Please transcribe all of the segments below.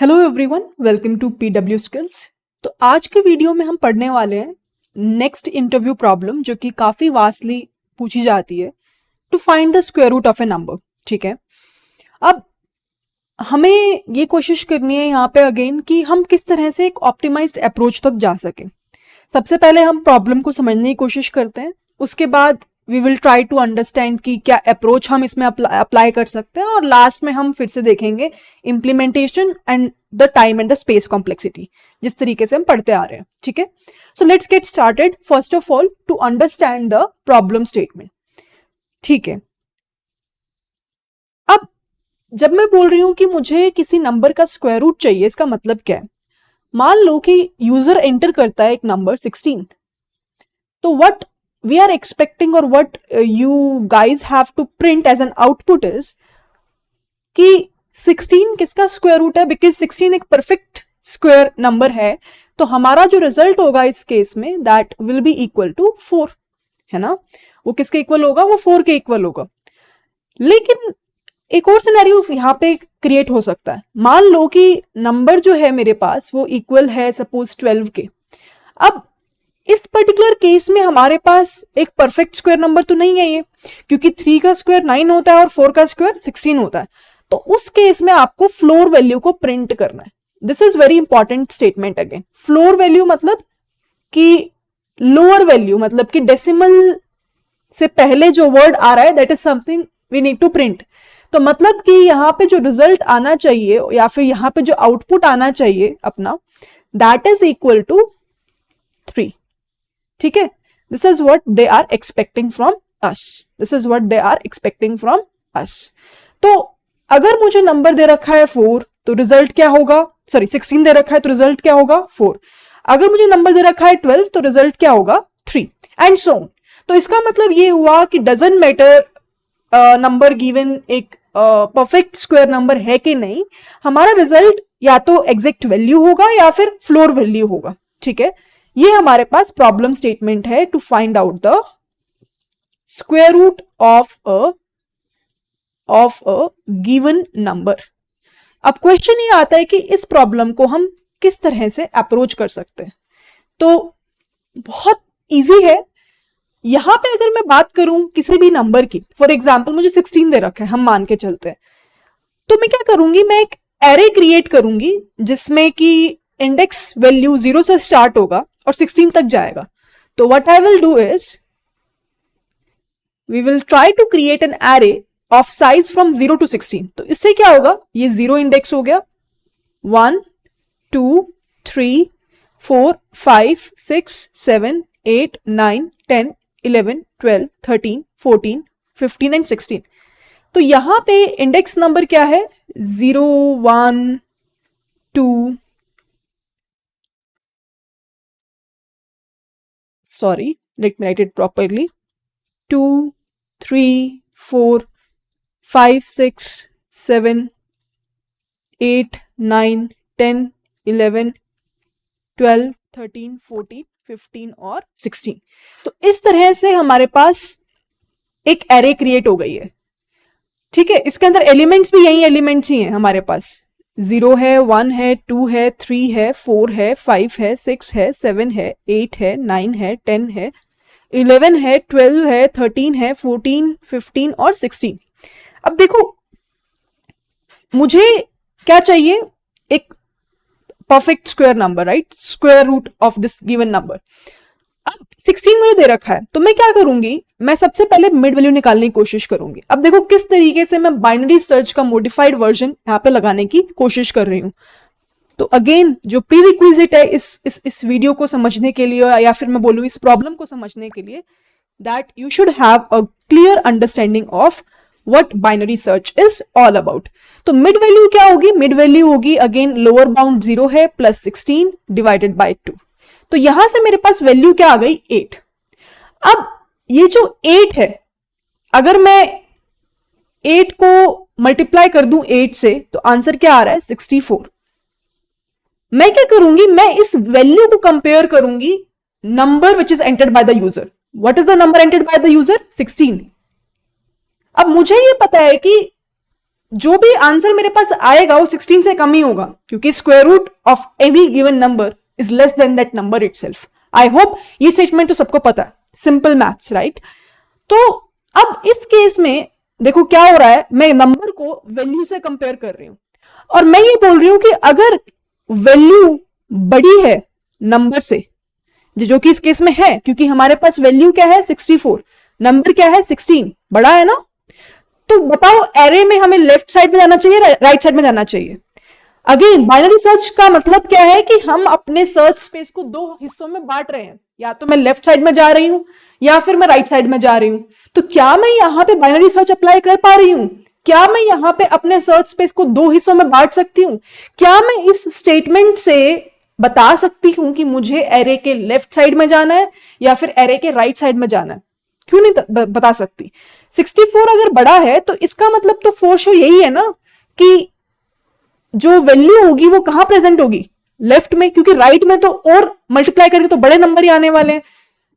Hello everyone, welcome to PW skills. तो आज के वीडियो में हम पढ़ने वाले हैं नेक्स्ट इंटरव्यू प्रॉब्लम, जो कि काफ़ी वास्टली पूछी जाती है, to find the square root of a number. ठीक है, अब हमें ये कोशिश करनी है यहाँ पे अगेन कि हम किस तरह से एक ऑप्टिमाइज्ड अप्रोच तक जा सकें। सबसे पहले हम प्रॉब्लम को समझने की कोशिश करते हैं, उसके बाद we will try to understand कि क्या अप्रोच हम इसमें अप्लाई कर सकते हैं, और लास्ट में हम फिर से देखेंगे implementation and the time and the space complexity, जिस तरीके से हम पढ़ते आ रहे हैं। ठीक है, so let's get started. First of all, to understand the problem statement. ठीक है, अब जब मैं बोल रही हूं कि मुझे किसी नंबर का स्क्वायर रूट चाहिए, इसका मतलब क्या है? मान लो कि यूजर एंटर करता है एक नंबर 16, तो what we are expecting or what you guys have to print as an output is कि 16 किसका स्क्वायर रूट है, बिकॉज 16 एक परफेक्ट स्क्वायर नंबर है, तो हमारा जो रिजल्ट होगा इस केस में that will be equal to 4, है ना। वो किसके इक्वल होगा? वो 4 के इक्वल होगा। लेकिन एक और सिनेरियो यहाँ पे क्रिएट हो सकता है। मान लो कि नंबर जो है मेरे पास वो इक्वल है सपोज 12 के। अब इस पर्टिकुलर केस में हमारे पास एक परफेक्ट स्क्वायर नंबर तो नहीं है ये, क्योंकि 3 का स्क्वायर 9 होता है और 4 का स्क्वायर 16 होता है। तो उस केस में आपको फ्लोर वैल्यू को प्रिंट करना है। This is very important statement again. Floor value मतलब कि लोअर वैल्यू, मतलब कि डेसिमल से पहले जो वर्ड आ रहा है that is something we need to print. तो मतलब कि यहाँ पे जो रिजल्ट आना चाहिए या फिर यहाँ पे जो आउटपुट आना चाहिए अपना, दैट इज इक्वल टू 3। ठीक है, this is what they are expecting from us. This is what they are expecting from us. तो अगर मुझे नंबर दे रखा है 4, तो रिजल्ट क्या होगा? सॉरी, 16 दे रखा है तो रिजल्ट क्या होगा? 4। अगर मुझे नंबर दे रखा है 12, तो रिजल्ट क्या होगा? 3 एंड सो ऑन। तो इसका मतलब ये हुआ कि डजंट मैटर नंबर गिवन एक परफेक्ट स्क्वायर नंबर है कि नहीं, हमारा रिजल्ट या तो एग्जैक्ट वैल्यू होगा या फिर फ्लोर वैल्यू होगा। ठीक है, ये हमारे पास प्रॉब्लम स्टेटमेंट है to find out the square root of a given number. अब क्वेश्चन ये आता है कि इस प्रॉब्लम को हम किस तरह से अप्रोच कर सकते हैं। तो बहुत इजी है। यहां पे अगर मैं बात करूं किसी भी नंबर की, फॉर एग्जाम्पल मुझे 16 दे रखा है, हम मान के चलते हैं, तो मैं क्या करूंगी? मैं एक एरे क्रिएट करूंगी जिसमें कि इंडेक्स वैल्यू 0 से स्टार्ट होगा और 16 तक जाएगा। तो what I will do is we will try to create an array of size from 0 to 16। तो इससे क्या होगा? ये 0 इंडेक्स हो गया, 1 2 3 4 5 6 7 8 9 10 11 12 13 14 15 एंड 16। तो यहां पे इंडेक्स नंबर क्या है? 0 1 2 sorry, let me write it properly, 2 3 4 5 6 7 8 9 10 11 12 13 14 15 और 16। तो इस तरह से हमारे पास एक एरे क्रिएट हो गई है। ठीक है, इसके अंदर एलिमेंट्स भी यही एलिमेंट्स ही हैं हमारे पास। 0 है, 1 है, 2 है, 3 है, 4 है, 5 है, 6 है, 7 है, 8 है, 9 है, 10 है, 11 है, 12 है, 13 है, 14 15 और 16। अब देखो, मुझे क्या चाहिए? एक perfect square number, right? Square root of this given number. अब 16 मुझे दे रखा है, तो मैं क्या करूंगी? मैं सबसे पहले मिड वैल्यू निकालने की कोशिश करूंगी। अब देखो किस तरीके से मैं बाइनरी सर्च का मॉडिफाइड वर्जन यहाँ पे लगाने की कोशिश कर रही हूँ। तो अगेन जो प्री रिक्विजिट है इस वीडियो को समझने के लिए, या फिर मैं बोलूँ इस प्रॉब्लम को समझने के लिए, that you should have a clear understanding of what binary search is all about. तो मिड वैल्यू क्या होगी? मिड वैल्यू होगी अगेन लोअर बाउंड 0 है प्लस 16 डिवाइडेड बाय 2। तो यहां से मेरे पास वैल्यू क्या आ गई? 8। अब ये जो 8 है, अगर मैं 8 को मल्टीप्लाई कर दूं 8 से, तो आंसर क्या आ रहा है? 64। मैं क्या करूंगी? मैं इस वैल्यू को कंपेयर करूंगी number which is entered by the user. What is the number entered by the user? 16। अब मुझे ये पता है कि जो भी आंसर मेरे पास आएगा वो 16 से कम ही होगा, क्योंकि square root of any given number is less than that number itself. I hope ये स्टेटमेंट तो सबको पता है, सिंपल मैथ्स राइट। तो अब इस केस में देखो क्या हो रहा है, मैं नंबर को वैल्यू से कंपेयर कर रही हूं और मैं ये बोल रही हूं कि अगर वैल्यू बड़ी है नंबर से, जो कि इस केस में है, क्योंकि हमारे पास वैल्यू क्या है 64, नंबर क्या है 16, बड़ा है ना, तो बताओ एरे में हमें लेफ्ट साइड में जाना चाहिए राइट साइड में जाना चाहिए। अगेन बाइनरी सर्च का मतलब क्या है कि हम अपने सर्च स्पेस को दो हिस्सों में बांट रहे हैं, या तो मैं लेफ्ट साइड में जा रही हूं या फिर मैं राइट साइड में जा रही हूं। तो क्या मैं यहां पे बाइनरी सर्च अप्लाई कर पा रही हूं? क्या मैं यहां पे अपने सर्च स्पेस को दो हिस्सों में बांट सकती हूं? क्या मैं इस स्टेटमेंट से बता सकती हूं कि मुझे एरे के लेफ्ट साइड में जाना है या फिर एरे के राइट साइड में जाना है? क्यों नहीं बता सकती? 64 अगर बड़ा है तो इसका मतलब तो फोर श्योर यही है ना कि जो वैल्यू होगी वो कहां प्रेजेंट होगी? लेफ्ट में, क्योंकि राइट में तो और मल्टीप्लाई करके तो बड़े नंबर ही आने वाले हैं।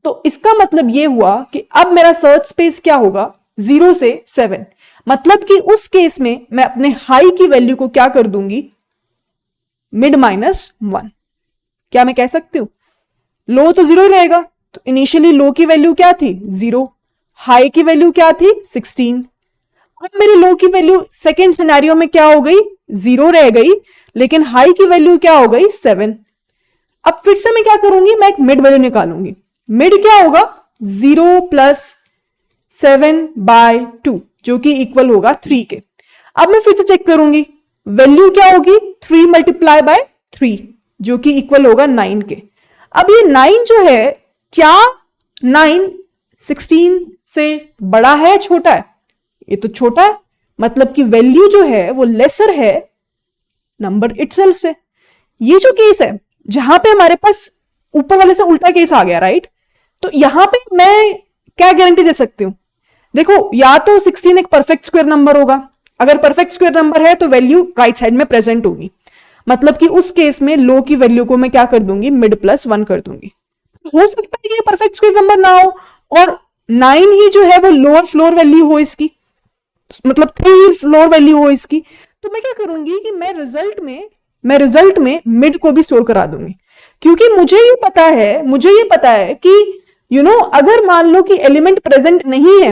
तो इसका मतलब ये हुआ कि अब मेरा सर्च स्पेस क्या होगा 0 से 7, मतलब कि उस केस में मैं अपने हाई की वैल्यू को क्या कर दूंगी, मिड -1। क्या मैं कह सकती हूं? लो तो 0 रहेगा, तो इनिशियली लो की वैल्यू क्या थी 0, हाई की वैल्यू क्या थी 16। अब मेरी लो की वैल्यू सेकेंड सिनेरियो में क्या हो गई, 0 रह गई, लेकिन हाई की वैल्यू क्या हो गई 7। अब फिर से मैं क्या करूंगी, मैं एक मिड वैल्यू निकालूंगी। मिड क्या होगा 0 प्लस 7/2 जो कि इक्वल होगा 3 के। अब मैं फिर से चेक करूंगी, वैल्यू क्या होगी 3 मल्टीप्लाई बाय 3 जो कि इक्वल होगा 9 के। अब ये 9 जो है, क्या 9 16 से बड़ा है छोटा है? ये तो छोटा है, मतलब कि वैल्यू जो है वो लेसर है नंबर इटसेल्फ से। ये जो केस है जहां पे हमारे पास ऊपर वाले से उल्टा केस आ गया राइट, तो यहां पे मैं क्या गारंटी दे सकती हूं? देखो, या तो 16 एक परफेक्ट स्क्वायर नंबर होगा, अगर परफेक्ट स्क्वायर नंबर है तो वैल्यू राइट साइड में प्रेजेंट होगी, मतलब कि उस केस में लो की वैल्यू को मैं क्या कर दूंगी, मिड +1 कर दूंगी। हो सकता है कि ये परफेक्ट स्क्वायर नंबर ना हो और 9 ही जो है वो लोअर फ्लोर वैल्यू हो इसकी, मतलब 3 फ्लोर वैल्यू हो इसकी। तो मैं क्या करूंगी कि मैं रिजल्ट में मिड को भी स्टोर करा दूंगी, क्योंकि मुझे ये पता है कि अगर मान लो कि एलिमेंट प्रेजेंट नहीं है,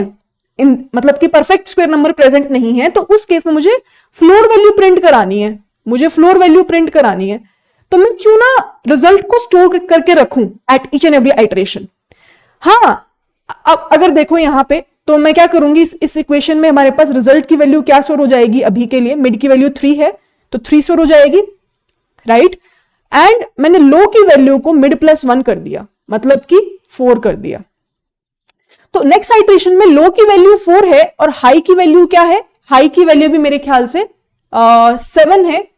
मतलब कि परफेक्ट स्क्वायर नंबर प्रेजेंट नहीं है, तो उस केस में मुझे फ्लोर वैल्यू प्रिंट करानी है। तो मैं क्यों ना रिजल्ट को स्टोर करके रखूं at each and every iteration. हाँ, अब अगर देखो यहां पे, तो मैं क्या करूंगी, इस इक्वेशन में हमारे पास रिजल्ट की वैल्यू क्या स्टोर हो जाएगी, अभी के लिए मिड की वैल्यू 3 है तो 3 स्टोर हो जाएगी राइट। एंड मैंने लो की वैल्यू को मिड +1 कर दिया, मतलब कि 4 कर दिया। तो नेक्स्ट आइटरेशन में लो की वैल्यू 4 है और हाई की वैल्यू क्या है, हाई की वैल्यू भी मेरे ख्याल से 7 है।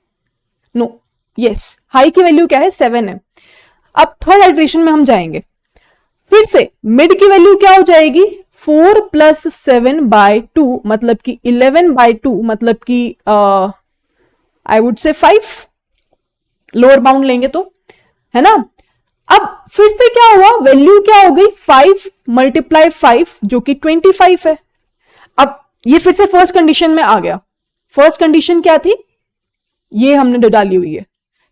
नो यस, हाई की वैल्यू क्या है 7 है। अब थर्ड आइटरेशन में हम जाएंगे, फिर से मिड की वैल्यू क्या हो जाएगी 4 + 7/2 मतलब कि 11/2, मतलब कि I would say 5, lower bound लेंगे तो, है ना। अब फिर से क्या हुआ, वैल्यू क्या हो गई 5 × 5 जो कि 25 है। अब ये फिर से फर्स्ट कंडीशन में आ गया। फर्स्ट कंडीशन क्या थी, ये हमने डाली हुई है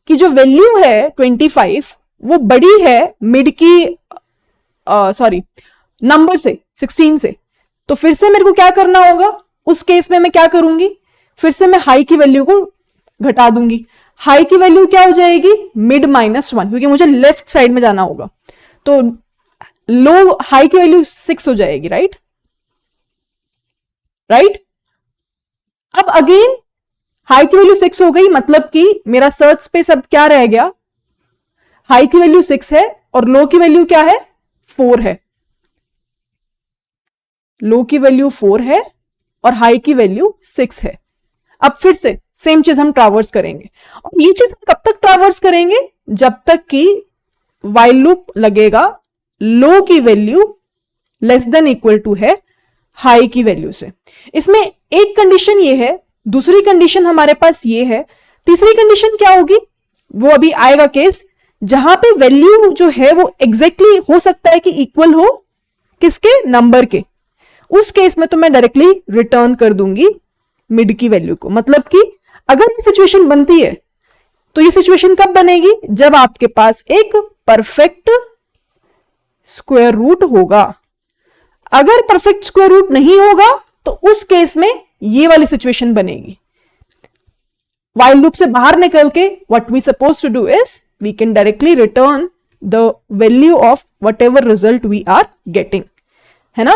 कि जो वैल्यू है 25 वो बड़ी है मिड की नंबर से 16 से। तो फिर से मेरे को क्या करना होगा, उस केस में मैं क्या करूंगी, फिर से मैं हाई की वैल्यू को घटा दूंगी। हाई की वैल्यू क्या हो जाएगी मिड -1, क्योंकि मुझे लेफ्ट साइड में जाना होगा, तो लो हाई की वैल्यू 6 हो जाएगी राइट। अब अगेन हाई की वैल्यू 6 हो गई, मतलब कि मेरा सर्च स्पेस अब क्या रह गया, हाई की वैल्यू 6 है और लो की वैल्यू क्या है 4 है। लो की वैल्यू 4 है और हाई की वैल्यू 6 है। अब फिर से सेम चीज हम ट्रावर्स करेंगे, और ये चीज हम कब तक ट्रावर्स करेंगे, जब तक कि वाइल लूप लगेगा लो की वैल्यू <= है हाई की वैल्यू से। इसमें एक कंडीशन ये है, दूसरी कंडीशन हमारे पास ये है, तीसरी कंडीशन क्या होगी, वो अभी आएगा केस जहां पे वैल्यू जो है वो एग्जैक्टली हो सकता है कि इक्वल हो किसके, नंबर के। उस केस में तो मैं डायरेक्टली रिटर्न कर दूंगी मिड की वैल्यू को। मतलब कि अगर ये सिचुएशन बनती है तो ये सिचुएशन कब बनेगी, जब आपके पास एक परफेक्ट स्क्वायर रूट होगा। अगर परफेक्ट स्क्वायर रूट नहीं होगा तो उस केस में ये वाली सिचुएशन बनेगी। while लूप से बाहर निकल के what we supposed to do is we can directly return the value of whatever result we are getting, है ना।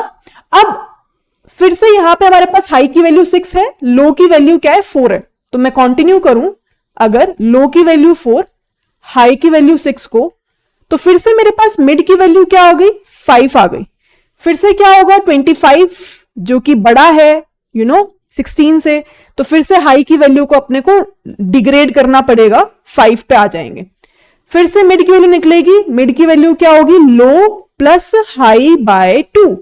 अब फिर से यहां पे हमारे पास हाई की वैल्यू 6 है, लो की वैल्यू क्या है 4 है। तो मैं कंटिन्यू करूं, अगर लो की वैल्यू 4, हाई की वैल्यू 6 को, तो फिर से मेरे पास मिड की वैल्यू क्या हो गई 5 आ गई। फिर से क्या होगा 25 जो कि बड़ा है 16 से, तो फिर से हाई की वैल्यू को अपने को डिग्रेड करना पड़ेगा, 5 पे आ जाएंगे। फिर से मिड की वैल्यू निकलेगी, मिड की वैल्यू क्या होगी लो प्लस हाई बाय 2,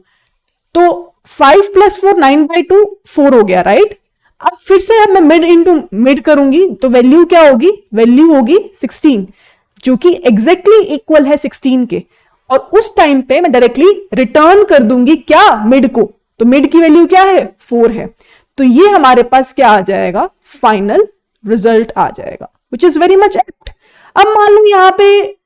तो 5 प्लस 4 9/2 4 हो गया, राइट। अब फिर से मैं मिड इंटू मिड करूंगी तो वैल्यू क्या होगी, वैल्यू होगी 16 जो कि एग्जैक्टली इक्वल है 16 के। और उस टाइम पे मैं डायरेक्टली रिटर्न कर दूंगी क्या मिड को, तो मिड की वैल्यू क्या है 4 है। तो ये हमारे पास क्या आ जाएगा, फाइनल रिजल्ट आ जाएगा, which is very much apt. अब मान लो यहां पे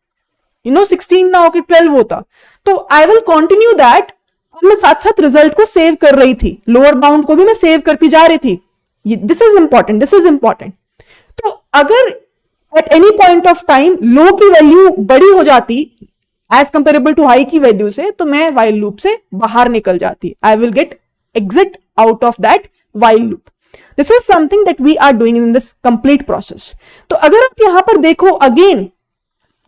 16 ना होकर 12 होता, तो आई विल कंटिन्यू दैट। मैं साथ साथ रिजल्ट को सेव कर रही थी, लोअर बाउंड को भी मैं सेव करती जा रही थी। This is important, this is important. तो अगर at any point of time low की वैल्यू बड़ी हो जाती एज कंपेरेबल टू हाई की वैल्यू से, तो मैं वाइल लूप से बाहर निकल जाती, I will get exit out of that while loop. This is something that we are doing in this complete process. तो अगर आप यहां पर देखो अगेन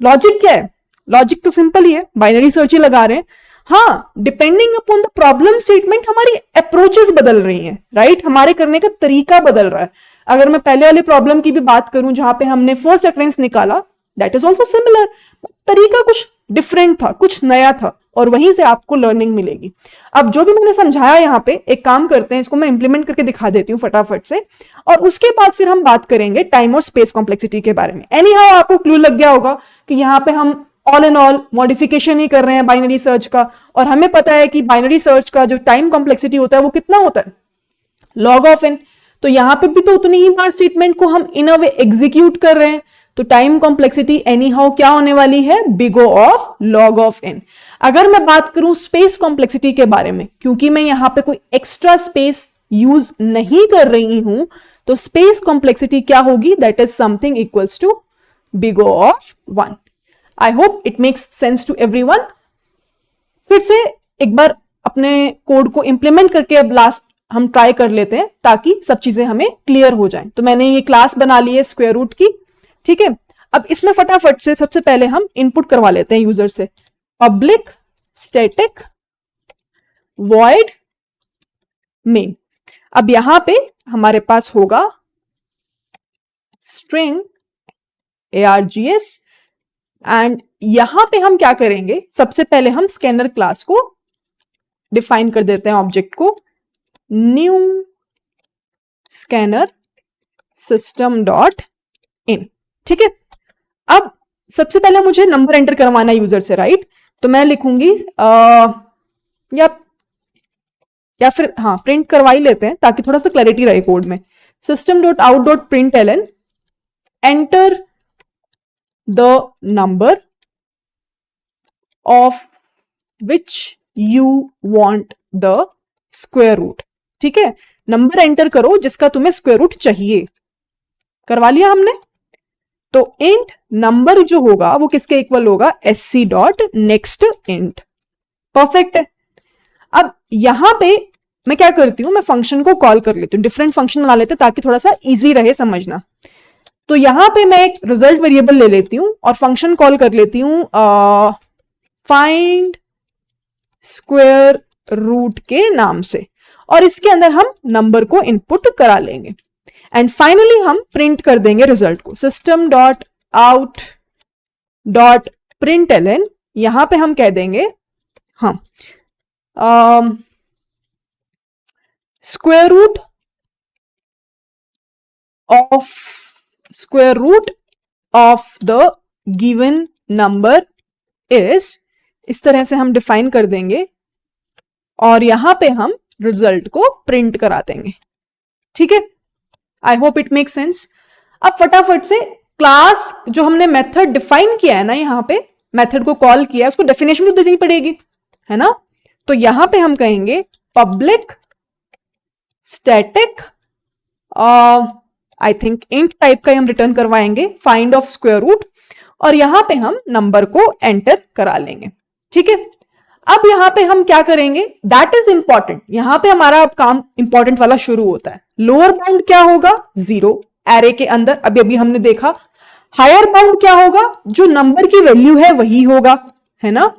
लॉजिक क्या है, लॉजिक तो सिंपल ही है, बाइनरी सर्च ही लगा रहे हैं। हाँ, depending upon the problem statement हमारी अप्रोचेस बदल रही हैं, राइट, हमारे करने का तरीका बदल रहा है। अगर मैं पहले वाले प्रॉब्लम की भी बात करूं जहां पे हमने फर्स्ट अकरेंस निकाला, दैट इज ऑल्सो सिमिलर, तरीका कुछ डिफरेंट था, कुछ नया था, और वहीं से आपको लर्निंग मिलेगी। अब जो भी मैंने समझाया यहाँ पे, एक काम करते हैं, इसको मैं इंप्लीमेंट करके दिखा देती हूँ फटाफट से, और उसके बाद फिर हम बात करेंगे टाइम और स्पेस कॉम्प्लेक्सिटी के बारे में। एनी हाउ आपको क्लू लग गया होगा कि यहाँ पे हम ऑल इन ऑल मॉडिफिकेशन ही कर रहे हैं बाइनरी सर्च का, और हमें पता है कि बाइनरी सर्च का जो टाइम कॉम्प्लेक्सिटी होता है वो कितना होता है, लॉग ऑफ एन। तो यहाँ पे भी तो उतनी ही बार स्टेटमेंट को हम इन अ वे एग्जीक्यूट कर रहे हैं, तो टाइम कॉम्प्लेक्सिटी एनी हाउ क्या होने वाली है, big O of log of n. अगर मैं बात करूं स्पेस कॉम्प्लेक्सिटी के बारे में, क्योंकि मैं यहां पे कोई एक्स्ट्रा स्पेस यूज नहीं कर रही हूं, तो स्पेस कॉम्प्लेक्सिटी क्या होगी, that is something equals to big O of 1। I hope it makes sense to everyone. फिर से एक बार अपने कोड को इंप्लीमेंट करके अब लास्ट हम ट्राई कर लेते हैं, ताकि सब चीजें हमें क्लियर हो जाएं। तो मैंने ये क्लास बना ली है स्क्वायर रूट की, ठीक है। अब इसमें फटाफट से सबसे पहले हम इनपुट करवा लेते हैं यूजर से, पब्लिक स्टैटिक वॉइड मेन। अब यहां पे हमारे पास होगा स्ट्रिंग args, एंड यहां पे हम क्या करेंगे, सबसे पहले हम स्कैनर क्लास को डिफाइन कर देते हैं, ऑब्जेक्ट को, new scanner system dot in, ठीक है। अब सबसे पहले मुझे नंबर एंटर करवाना है यूजर से, राइट। तो मैं लिखूंगी या फिर हाँ प्रिंट करवा ही लेते हैं ताकि थोड़ा सा क्लैरिटी रहे कोड में। System dot out dot print ln enter the number of which you want the square root, ठीक है। नंबर एंटर करो जिसका तुम्हें स्क्वायर रूट चाहिए, करवा लिया हमने। तो इंट नंबर जो होगा वो किसके इक्वल होगा, sc dot next int, perfect है। अब यहां पे मैं क्या करती हूं, मैं फंक्शन को कॉल कर लेती हूँ, डिफरेंट फंक्शन बना लेते हैं ताकि थोड़ा सा इजी रहे समझना। तो यहां पे मैं एक रिजल्ट वेरिएबल ले लेती हूं और फंक्शन कॉल कर लेती हूं फाइंड स्क्वायर रूट के नाम से, और इसके अंदर हम नंबर को इनपुट करा लेंगे, एंड फाइनली हम प्रिंट कर देंगे रिजल्ट को, system dot out dot print ln. यहां पे हम कह देंगे हाँ square root of the given number is, इस तरह से हम डिफाइन कर देंगे, और यहां पे हम रिजल्ट को प्रिंट करा देंगे, ठीक है, आई होप इट मेक सेंस। अब फटाफट से क्लास जो हमने मेथड डिफाइन किया है ना, यहाँ पे मेथड को कॉल किया है, उसको डेफिनेशन भी तो देनी पड़ेगी, है ना। तो यहां पे हम कहेंगे public static, I think int type का हम रिटर्न करवाएंगे, फाइंड ऑफ स्क्वायर रूट, और यहां पे हम नंबर को एंटर करा लेंगे। ठीक है, अब यहां पे हम क्या करेंगे, दैट इज इंपॉर्टेंट, यहां पे हमारा अब काम इंपॉर्टेंट वाला शुरू होता है। लोअर बाउंड क्या होगा, 0 एरे के अंदर, अभी अभी हमने देखा। हायर बाउंड क्या होगा, जो नंबर की वैल्यू है वही होगा, है ना।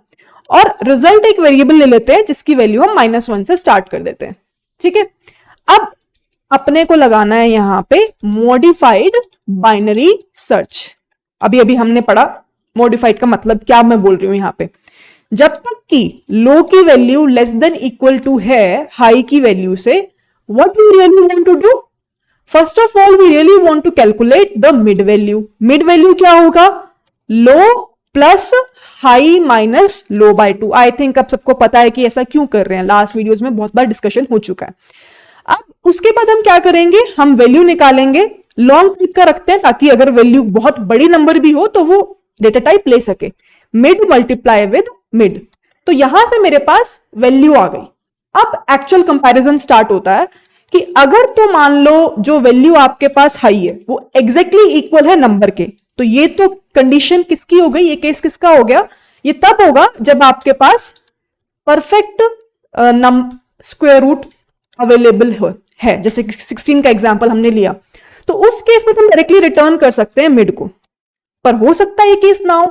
और रिजल्ट एक वेरिएबल ले लेते हैं जिसकी वैल्यू हम -1 से स्टार्ट कर देते हैं। ठीक है, अब अपने को लगाना है यहां पे मॉडिफाइड बाइनरी सर्च। अभी अभी हमने पढ़ा मॉडिफाइड का मतलब क्या मैं बोल रही हूं यहां पे, जब तक कि लो की value less than equal to है हाई की वैल्यू से, what we really want to do, first of all we really want to calculate the mid value. Mid value क्या होगा, low plus high minus low by 2। I think अब सबको पता है कि ऐसा क्यों कर रहे हैं, लास्ट वीडियोस में बहुत बार डिस्कशन हो चुका है। अब उसके बाद हम क्या करेंगे, हम वैल्यू निकालेंगे, लॉन्ग टाइप का रखते हैं ताकि अगर वैल्यू बहुत बड़ी नंबर भी हो तो वो डेटा टाइप ले सके। मिड मल्टीप्लाई विद मिड, तो यहां से मेरे पास वैल्यू आ गई। अब एक्चुअल कंपैरिजन स्टार्ट होता है कि अगर तो मान लो जो वैल्यू आपके पास हाई है वो एग्जैक्टली इक्वल है नंबर के, तो ये तो कंडीशन किसकी हो गई, ये केस किसका हो गया, ये तब होगा जब आपके पास परफेक्ट स्क्वायर रूट अवेलेबल है, जैसे 16 का एग्जांपल हमने लिया, तो उस केस में हम डायरेक्टली रिटर्न कर सकते हैं मिड को। पर हो सकता है ये केस ना हो,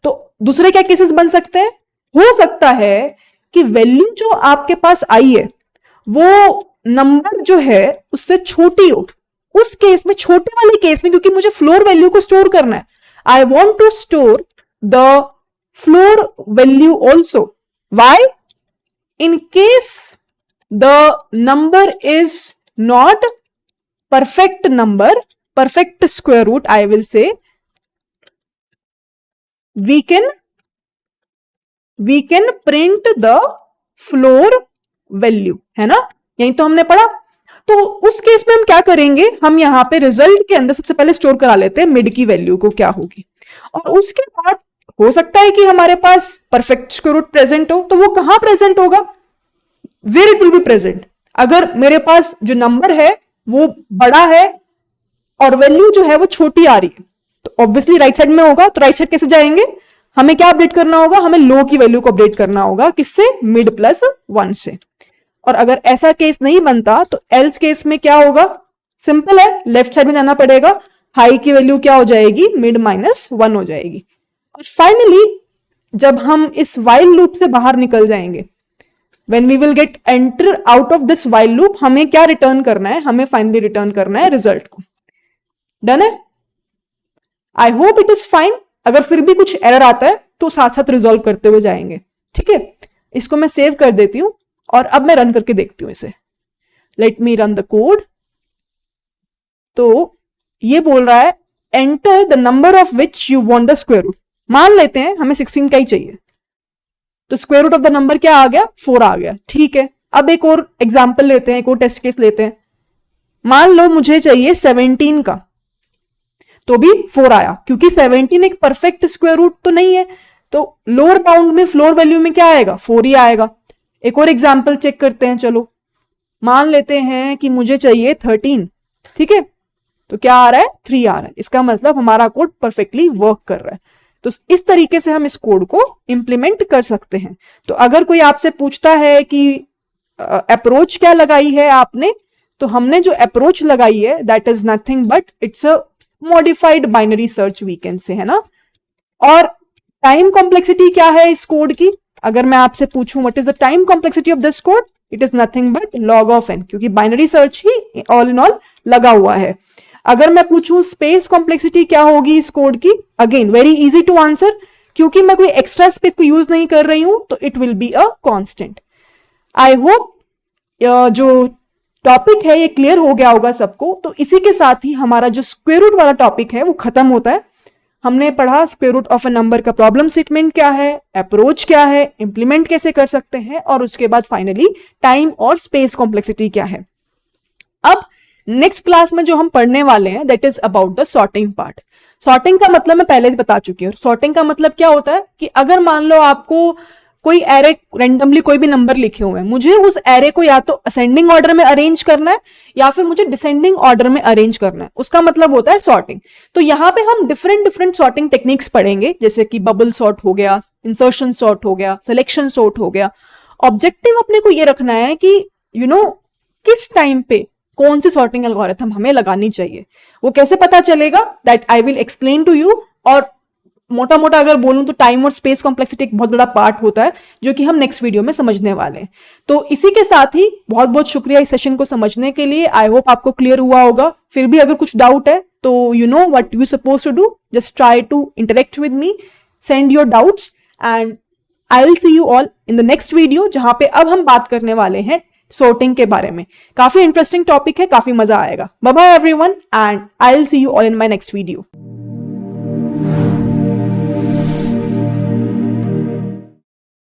तो दूसरे क्या केसेस बन सकते हैं, हो सकता है कि वैल्यू जो आपके पास आई है वो नंबर जो है उससे छोटी हो। उस केस में, छोटे वाले केस में, क्योंकि मुझे फ्लोर वैल्यू को स्टोर करना है, I want to store the floor value also. Why, in case the number is not perfect number, perfect square root, I will say, we can print the floor value, है ना, यही तो हमने पढ़ा। तो उस केस में हम क्या करेंगे, हम यहां पे रिजल्ट के अंदर सबसे पहले स्टोर करा लेते हैं मिड की वैल्यू को क्या होगी, और उसके बाद हो सकता है कि हमारे पास परफेक्ट स्क्वायर रूट प्रेजेंट हो, तो वो कहां प्रेजेंट होगा, where it will be present. अगर मेरे पास जो नंबर है वो बड़ा है और वैल्यू जो है वो छोटी आ रही है, तो ऑब्वियसली राइट साइड में होगा। तो राइट साइड कैसे जाएंगे, हमें क्या अपडेट करना होगा, हमें लो की वैल्यू को अपडेट करना होगा, किससे, मिड प्लस 1 से। और अगर ऐसा केस नहीं बनता तो एल्स केस में क्या होगा, सिंपल है, लेफ्ट साइड में जाना पड़ेगा, हाई की वैल्यू क्या हो जाएगी, मिड -1 हो जाएगी। और फाइनली जब हम इस वाइल लूप से बाहर निकल जाएंगे, when we will get enter out of this while loop, हमें क्या रिटर्न करना है, हमें फाइनली रिटर्न करना है रिजल्ट को। डन है, आई होप इट इज फाइन। अगर फिर भी कुछ एरर आता है तो साथ साथ रिजॉल्व करते हुए जाएंगे। ठीक है, इसको मैं सेव कर देती हूं और अब मैं रन करके देखती हूं इसे। Let me run the code. तो ये बोल रहा है enter the number of which you want the square root. मान लेते हैं हमें 16 का ही चाहिए, तो square root of the number क्या आ गया, 4 आ गया। ठीक है, अब एक और एग्जांपल लेते हैं, एक और टेस्ट केस लेते हैं। मान लो मुझे चाहिए 17 का, तो भी 4 आया, क्योंकि 17 एक परफेक्ट स्क्वायर रूट तो नहीं है, तो लोअर बाउंड में फ्लोर वैल्यू में क्या आएगा, 4 ही आएगा। एक और एग्जाम्पल चेक करते हैं, चलो मान लेते हैं कि मुझे चाहिए 13। ठीक है, तो क्या आ रहा है, 3 आ रहा है। इसका मतलब हमारा कोड परफेक्टली वर्क कर रहा है। तो इस तरीके से हम इस कोड को इंप्लीमेंट कर सकते हैं। तो अगर कोई आपसे पूछता है कि अप्रोच क्या लगाई है आपने, तो हमने जो अप्रोच लगाई है that is nothing but it's a modified binary search, we can say, है ना। और टाइम कॉम्प्लेक्सिटी क्या है इस कोड की, अगर मैं आपसे पूछूं what is the time complexity of this code, it is nothing but log of n, क्योंकि binary search he all in all लगा हुआ है। अगर मैं पूछूं स्पेस कॉम्प्लेक्सिटी क्या होगी इस कोड की, again very easy to answer, क्योंकि मैं कोई एक्स्ट्रा स्पेस को यूज नहीं कर रही हूं, तो it will be a constant. I hope जो टॉपिक है ये क्लियर हो गया होगा सबको। तो इसी के साथ ही हमारा जो स्क्वायर रूट वाला टॉपिक है वो खत्म होता है। हमने पढ़ा square root of a number का प्रॉब्लम स्टेटमेंट क्या है, अप्रोच क्या है, इंप्लीमेंट कैसे कर सकते हैं, और उसके बाद फाइनली टाइम और स्पेस कॉम्प्लेक्सिटी क्या है। अब नेक्स्ट क्लास में जो हम पढ़ने वाले हैं that is about the sorting part. Sorting का मतलब मैं पहले ही बता चुकी हूँ। सॉर्टिंग का मतलब क्या होता है कि अगर मान लो आपको कोई एरे रेंडमली कोई भी नंबर लिखे हुए हैं, मुझे उस एरे को या तो असेंडिंग ऑर्डर में अरेंज करना है या फिर मुझे डिसेंडिंग ऑर्डर में अरेंज करना है, उसका मतलब होता है सॉर्टिंग। तो यहाँ पे हम डिफरेंट डिफरेंट सॉर्टिंग टेक्निक्स पढ़ेंगे, जैसे कि बबल सॉर्ट हो गया, इंसर्शन सॉर्ट हो गया, सिलेक्शन सॉर्ट हो गया। ऑब्जेक्टिव अपने को ये रखना है कि किस टाइम पे कौन सी सॉर्टिंग एल्गोरिथम हमें लगानी चाहिए। वो कैसे पता चलेगा that I will explain to you. और मोटा मोटा अगर बोलूं तो टाइम और स्पेस कॉम्प्लेक्सिटी एक बहुत बड़ा पार्ट होता है जो कि हम नेक्स्ट वीडियो में समझने वाले हैं। तो इसी के साथ ही बहुत बहुत शुक्रिया इस सेशन को समझने के लिए। आई होप आपको क्लियर हुआ होगा। फिर भी अगर कुछ डाउट है तो you know what you suppose to do, just try to interact with me, send your doubts and I will see you all in the next video, जहां पे अब हम बात करने वाले हैं सॉर्टिंग के बारे में। काफी इंटरेस्टिंग टॉपिक है, काफी मजा आएगा। Bye bye everyone and I will see you all in my next video.